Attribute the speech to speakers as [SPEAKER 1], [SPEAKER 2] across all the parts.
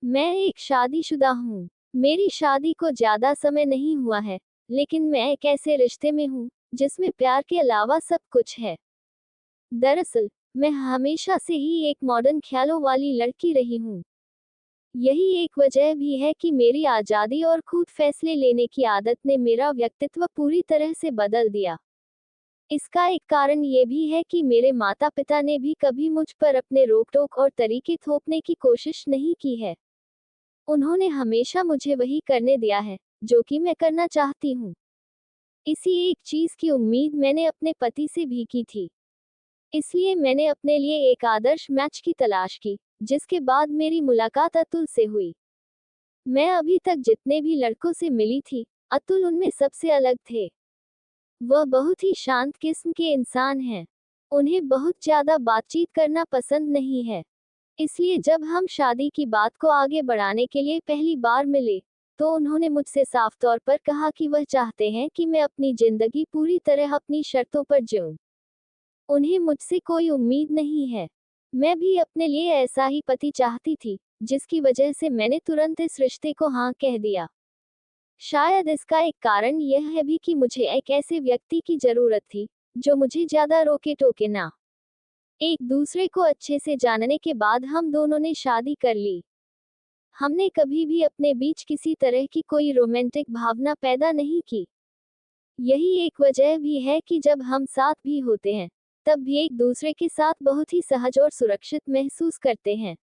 [SPEAKER 1] मैं एक शादीशुदा हूँ। मेरी शादी को ज़्यादा समय नहीं हुआ है, लेकिन मैं एक ऐसे रिश्ते में हूँ, जिसमें प्यार के अलावा सब कुछ है। दरअसल, मैं हमेशा से ही एक मॉडर्न ख्यालों वाली लड़की रही हूँ। यही एक वजह भी है कि मेरी आज़ादी और खुद फैसले लेने की आदत ने मेरा व्यक्तित्व पूरी तरह से बदल दिया। इसका एक कारण ये भी है कि मेरे माता-पिता ने भी कभी मुझ पर अपने रोक-टोक और तरीके थोपने की कोशिश नहीं की है। उन्होंने हमेशा मुझे वही करने दिया है, जो कि मैं करना चाहती हूँ। इसी एक चीज़ की उम्मीद मैंने अपने पति से भी की थी। इसलिए मैंने अपने लिए एक आदर्श मैच की तलाश की, जिसके बाद मेरी मुलाकात अतुल से हुई। मैं अभी तक जितने भी लड़कों से मिली थी, अतुल उनमें सबसे अलग थे। वह बहुत ही शांत किस्म के इंसान हैं। उन्हें बहुत ज़्यादा बातचीत करना पसंद नहीं है। इसलिए जब हम शादी की बात को आगे बढ़ाने के लिए पहली बार मिले, तो उन्होंने मुझसे साफ तौर पर कहा कि वह चाहते हैं कि मैं अपनी जिंदगी पूरी तरह अपनी शर्तों पर जीऊं। उन्हें मुझसे कोई उम्मीद नहीं है। मैं भी अपने लिए ऐसा ही पति चाहती थी, जिसकी वजह से मैंने तुरंत इस रिश्ते को हाँ कह दिया। शायद इसका एक कारण यह है भी कि मुझे एक ऐसे व्यक्ति की जरूरत थी, जो मुझे ज्यादा रोके टोके ना। एक दूसरे को अच्छे से जानने के बाद हम दोनों ने शादी कर ली। हमने कभी भी अपने बीच किसी तरह की कोई रोमांटिक भावना पैदा नहीं की। यही एक वजह भी है कि जब हम साथ भी होते हैं, तब भी एक दूसरे के साथ बहुत ही सहज और सुरक्षित महसूस करते हैं।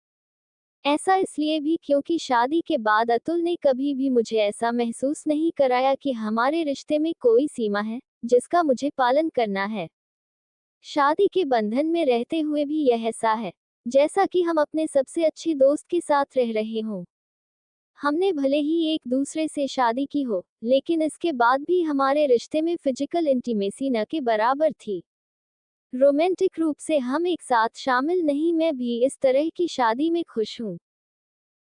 [SPEAKER 1] ऐसा इसलिए भी क्योंकि शादी के बाद अतुल ने कभी भी मुझे ऐसा महसूस नहीं कराया कि हमारे रिश्ते में कोई सीमा है, जिसका मुझे पालन करना है। शादी के बंधन में रहते हुए भी यह ऐसा है, जैसा कि हम अपने सबसे अच्छे दोस्त के साथ रह रहे हों। हमने भले ही एक दूसरे से शादी की हो, लेकिन इसके बाद भी हमारे रिश्ते में फिजिकल इंटीमेसी न के बराबर थी। रोमांटिक रूप से हम एक साथ शामिल नहीं, मैं भी इस तरह की शादी में खुश हूँ।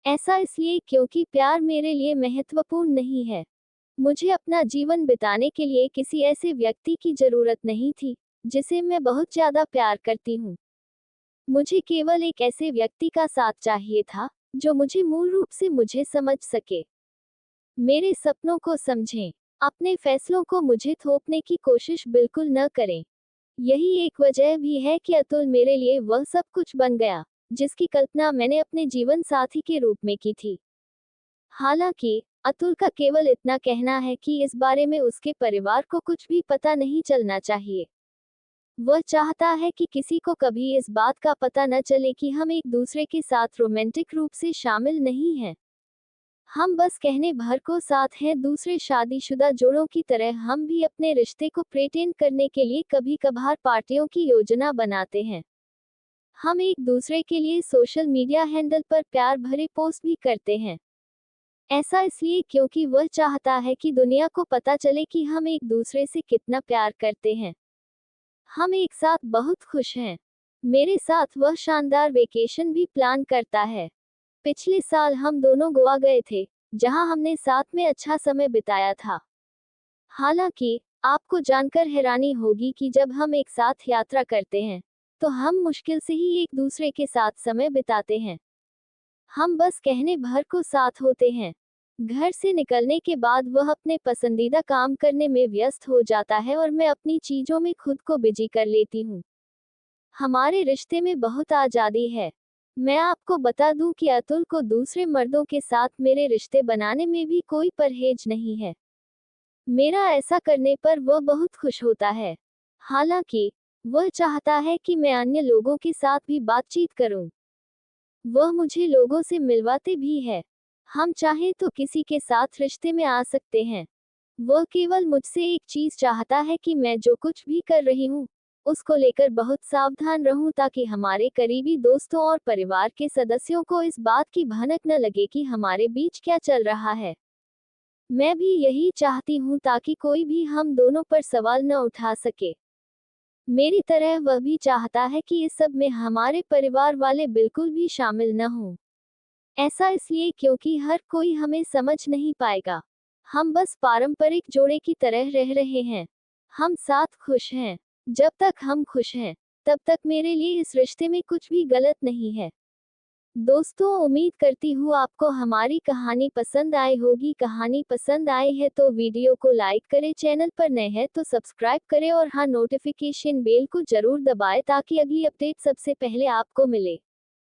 [SPEAKER 1] ऐसा इसलिए क्योंकि प्यार मेरे लिए महत्वपूर्ण नहीं है। मुझे अपना जीवन बिताने के लिए किसी ऐसे व्यक्ति की जरूरत नहीं थी, जिसे मैं बहुत ज्यादा प्यार करती हूँ। मुझे केवल एक ऐसे व्यक्ति का साथ चाहिए था, जो मुझे मूल रूप से मुझे समझ सके, मेरे सपनों को समझें, अपने फैसलों को मुझे थोपने की कोशिश बिल्कुल न करें। यही एक वजह भी है कि अतुल मेरे लिए वह सब कुछ बन गया, जिसकी कल्पना मैंने अपने जीवन साथी के रूप में की थी। हालांकि, अतुल का केवल इतना कहना है कि इस बारे में उसके परिवार को कुछ भी पता नहीं चलना चाहिए। वह चाहता है कि किसी को कभी इस बात का पता न चले कि हम एक दूसरे के साथ रोमांटिक रूप से शामिल नहीं हैं। हम बस कहने भर को साथ हैं। दूसरे शादीशुदा जोड़ों की तरह हम भी अपने रिश्ते को प्रेटेंड करने के लिए कभी कभार पार्टियों की योजना बनाते हैं। हम एक दूसरे के लिए सोशल मीडिया हैंडल पर प्यार भरे पोस्ट भी करते हैं। ऐसा इसलिए क्योंकि वह चाहता है कि दुनिया को पता चले कि हम एक दूसरे से कितना प्यार करते हैं। हम एक साथ बहुत खुश हैं। मेरे साथ वह शानदार वेकेशन भी प्लान करता है। पिछले साल हम दोनों गोवा गए थे, जहां हमने साथ में अच्छा समय बिताया था। हालांकि, आपको जानकर हैरानी होगी कि जब हम एक साथ यात्रा करते हैं, तो हम मुश्किल से ही एक दूसरे के साथ समय बिताते हैं। हम बस कहने भर को साथ होते हैं। घर से निकलने के बाद वह अपने पसंदीदा काम करने में व्यस्त हो जाता है और मैं अपनी चीजों में खुद को बिजी कर लेती हूँ। हमारे रिश्ते में बहुत आज़ादी है। मैं आपको बता दूं कि अतुल को दूसरे मर्दों के साथ मेरे रिश्ते बनाने में भी कोई परहेज नहीं है। मेरा ऐसा करने पर वह बहुत खुश होता है। हालांकि, वह चाहता है कि मैं अन्य लोगों के साथ भी बातचीत करूं। वह मुझे लोगों से मिलवाते भी है। हम चाहें तो किसी के साथ रिश्ते में आ सकते हैं। वह केवल मुझसे एक चीज चाहता है कि मैं जो कुछ भी कर रही हूँ, उसको लेकर बहुत सावधान रहूं, ताकि हमारे करीबी दोस्तों और परिवार के सदस्यों को इस बात की भनक न लगे कि हमारे बीच क्या चल रहा है। मैं भी यही चाहती हूँ, ताकि कोई भी हम दोनों पर सवाल न उठा सके। मेरी तरह वह भी चाहता है कि इस सब में हमारे परिवार वाले बिल्कुल भी शामिल न हों। ऐसा इसलिए क्योंकि हर कोई हमें समझ नहीं पाएगा। हम बस पारंपरिक जोड़े की तरह रह रहे हैं। हम साथ खुश हैं। जब तक हम खुश हैं, तब तक मेरे लिए इस रिश्ते में कुछ भी गलत नहीं है। दोस्तों, उम्मीद करती हूँ आपको हमारी कहानी पसंद आई होगी। कहानी पसंद आई है तो वीडियो को लाइक करें, चैनल पर नए हैं तो सब्सक्राइब करें और हाँ, नोटिफिकेशन बेल को जरूर दबाएं ताकि अगली अपडेट सबसे पहले आपको मिले।